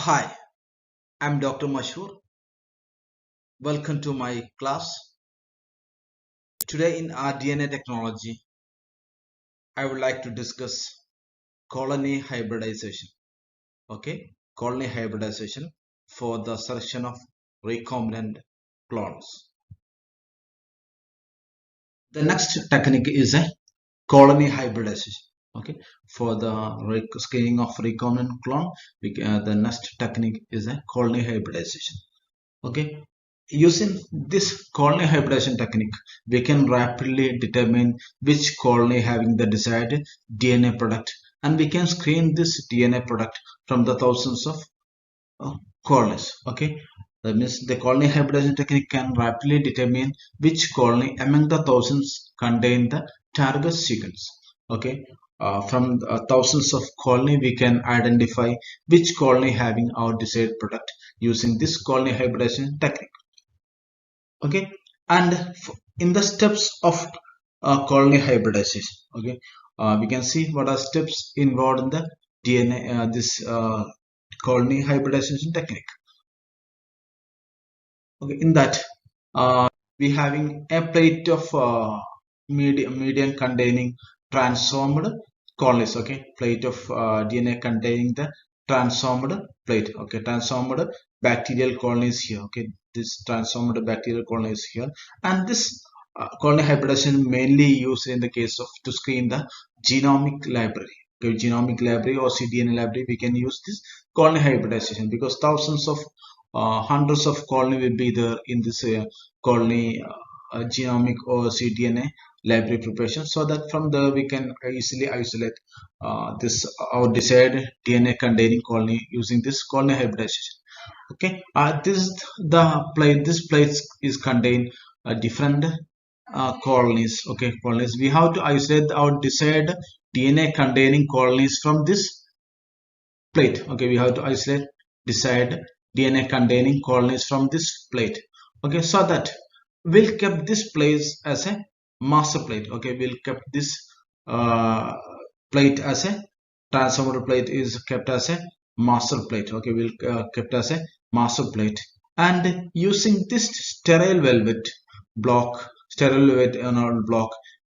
Hi, I'm Dr. Mashur. Welcome to my class. Today in our DNA technology, I would like to discuss colony hybridization. Okay, colony hybridization for the selection of recombinant clones. The next technique is a colony hybridization. Okay, for the screening of recombinant clone, the next technique is a colony hybridization. Okay, using this colony hybridization technique, we can rapidly determine which colony having the desired DNA product, and we can screen this DNA product from the thousands of colonies. Okay, that means the colony hybridization technique can rapidly determine which colony among the thousands contain the target sequence. Okay, from thousands of colony, we can identify which colony having our desired product using this colony hybridization technique. Okay, and in the steps of colony hybridization, okay, we can see what are steps involved in the DNA this colony hybridization technique. Okay, in that we having a plate of medium containing transformed colonies. Okay, plate of DNA containing the transformed plate. Okay, transformed bacterial colonies here. Okay, this transformed bacterial colonies here, and this colony hybridization mainly used in the case of to screen the genomic library. Okay, genomic library or cDNA library, we can use this colony hybridization because thousands of hundreds of colony will be there in this colony genomic or cDNA library preparation, so that from there we can easily isolate this our desired DNA containing colony using this colony hybridization. Okay, this plate is contain different colonies. Okay, colonies, we have to isolate our desired DNA containing colonies from this plate. Okay, we have to isolate desired DNA containing colonies from this plate. Okay, so that we'll keep this place as a master plate. Okay, we'll keep this plate as a transformer plate is kept as a master plate. Okay, we'll kept as a master plate, and using this sterile velvet block,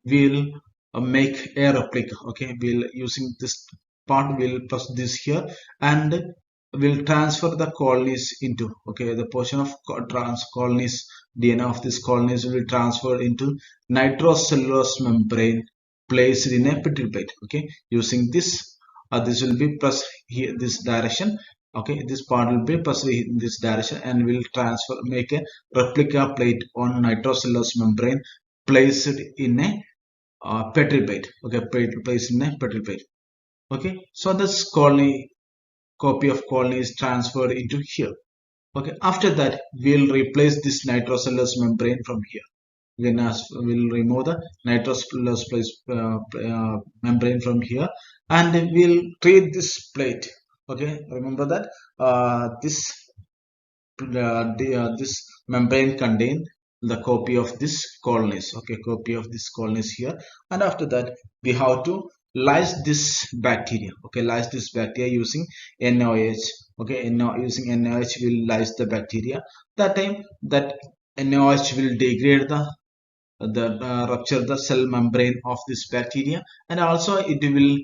we'll make a replica. Okay, we'll using this part, we'll press this here and will transfer the colonies into, okay, the portion of colonies DNA of this colonies will transfer into nitrocellulose membrane placed in a petri plate. Okay, using this this will be pressed here this direction. Okay, this part will be pressed in this direction and will transfer, make a replica plate on nitrocellulose membrane placed in a petri plate. Okay, placed in a petri plate. Okay, so this copy of colony is transferred into here. Okay, after that we'll replace this nitrocellulose membrane from here. We'll remove the nitrocellulose membrane from here, and we'll treat this plate. Okay, remember that this membrane contain the copy of this colonies. Okay, copy of this colonies here, and after that we have to lyse this bacteria. Okay, lyse this bacteria using NaOH. Okay, using NaOH will lyse the bacteria. That time that NaOH will degrade the rupture the cell membrane of this bacteria, and also it will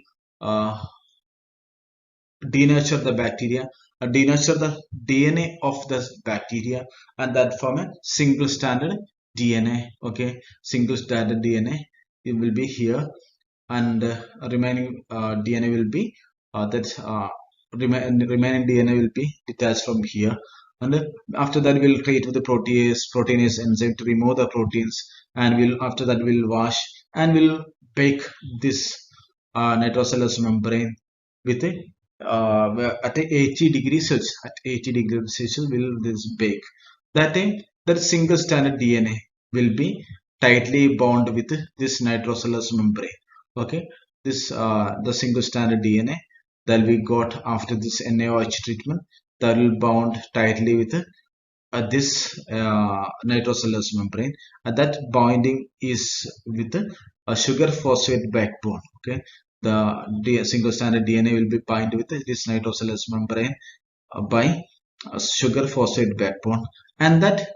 denature the bacteria, denature the DNA of the bacteria, and that form a single standard DNA. Okay, single standard DNA, it will be here, and remaining DNA will be remaining DNA will be detached from here, and after that we'll treat with the proteinase enzyme to remove the proteins, and after that we'll wash and we'll bake this nitrocellulose membrane with a at 80 degrees Celsius. At 80 degrees Celsius will this bake. That time that single standard DNA will be tightly bound with this nitrocellulose membrane. Okay, this the single standard DNA that we got after this NaOH treatment, that will bound tightly with this nitrocellulose membrane, and that binding is with a sugar phosphate backbone. Okay, the single stranded DNA will be bind with this nitrocellulose membrane by sugar phosphate backbone, and that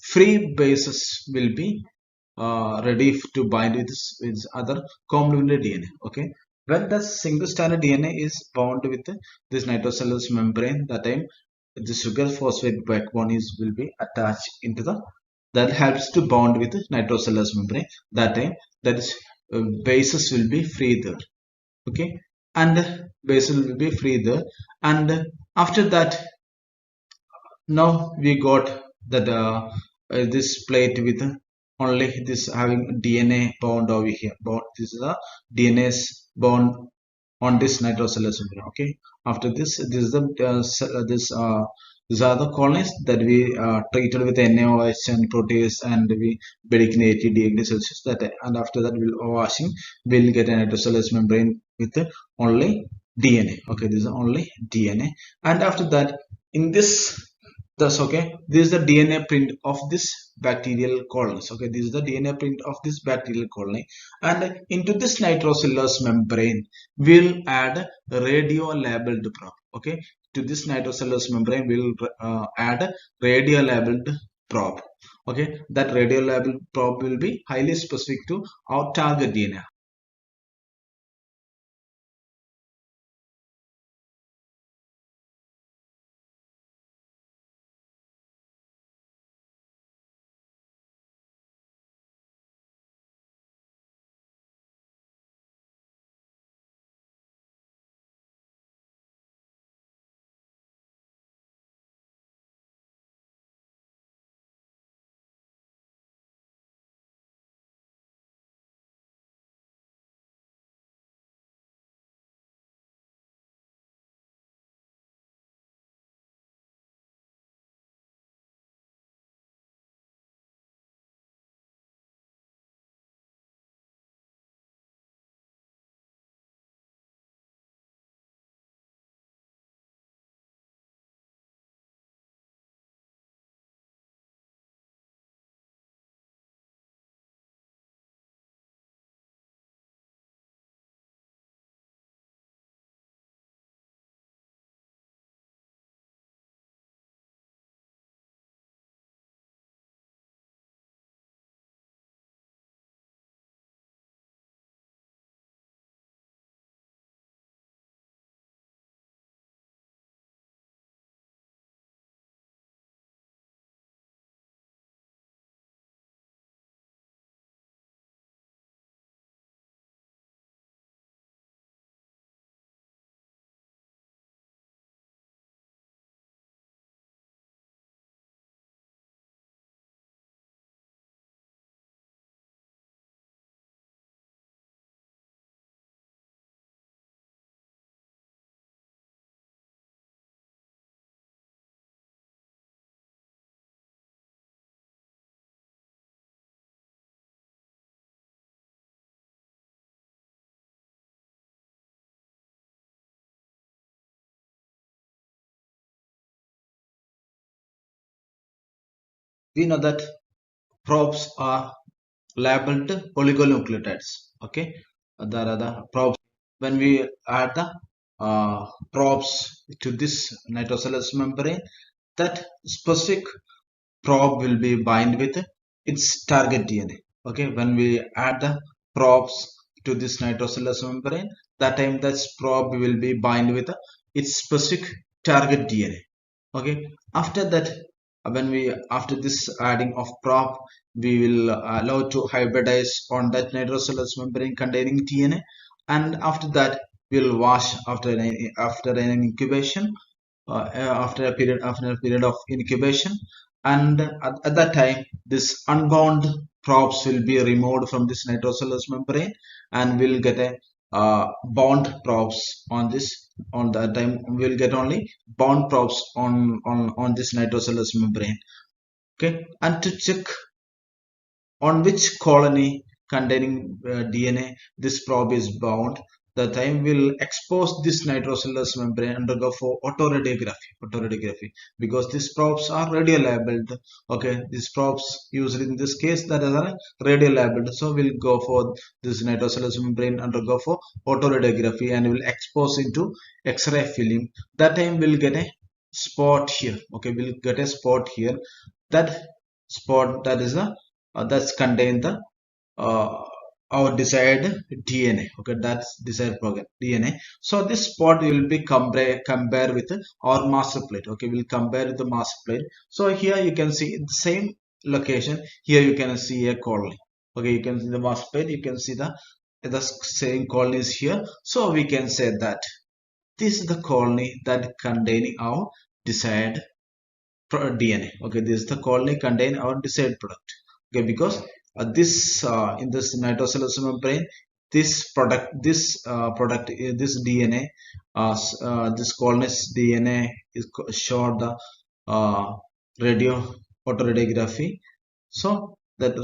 free bases will be ready to bind with other complementary DNA. Okay, when the single stranded DNA is bound with this nitrocellulose membrane, that time the sugar phosphate backbone is will be attached into the, that helps to bond with nitrocellulose membrane. That time that is bases will be free there. Okay, and bases will be free there, and after that now we got that this plate with only this having DNA bound over here. Bound, this is a DNA's bound on this nitrocellulose membrane. Okay. After this, this is the these are the colonies that we treated with NaOH and protease, and we baking 80 degrees Celsius. That, and after that we'll washing, we'll get a nitrocellulose membrane with only DNA. Okay, this is only DNA, and after that in this, thus, okay, this is the DNA print of this bacterial colonies. Okay, this is the DNA print of this bacterial colony, and into this nitrocellulose membrane we'll add radio-labeled probe. Okay, to this nitrocellulose membrane we'll add radio-labeled probe. Okay, that radio-labeled probe will be highly specific to our target DNA. We know that probes are labeled oligonucleotides. Okay, there are the probes. When we add the probes to this nitrocellulose membrane, that specific probe will be bind with its target DNA. Okay, when we add the probes to this nitrocellulose membrane, that time that probe will be bind with its specific target DNA. Okay, after that when we after this adding of probe, we will allow to hybridize on that nitrocellulose membrane containing DNA, and after that we'll wash after an incubation, after a period of incubation, and at that time this unbound probes will be removed from this nitrocellulose membrane, and we'll get a bound probes on this. On that time we'll get only bound probes on this nitrocellulose membrane. Okay, and to check on which colony containing DNA this probe is bound, the time will expose this nitrocellulose membrane and undergo for autoradiography, because these probes are radio labeled. Okay, these probes used in this case that are radio labeled, so we'll go for this nitrocellulose membrane undergo for autoradiography and will expose into X-ray film. That time we'll get a spot here. Okay, we'll get a spot here. That spot, that is a that's contain the uh, our desired DNA. Okay, that's desired program DNA. So this spot will be compare with our master plate. Okay, we'll compare with the master plate. So here you can see the same location. Here you can see a colony. Okay, you can see the master plate. You can see the same colonies here. So we can say that this is the colony that containing our desired DNA. Okay, this is the colony contain our desired product. Okay, because this in this nitrocellulose membrane, this DNA, this colony's DNA is showed the uh, radio photoradiography. So that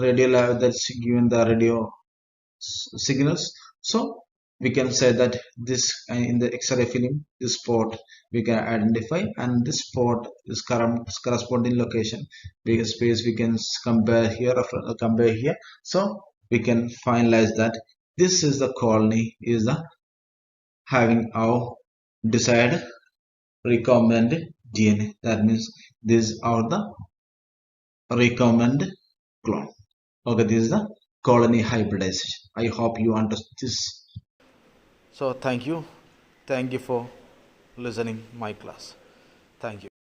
that's given the radio signals. So we can say that this in the X-ray film, this spot we can identify, and this spot is corresponding location because space we can compare here, compare here. So we can finalize that this is the colony is the having our desired recombinant DNA. That means these are the recombinant clone. Okay, this is the colony hybridization. I hope you understand this. So thank you for listening my class. Thank you.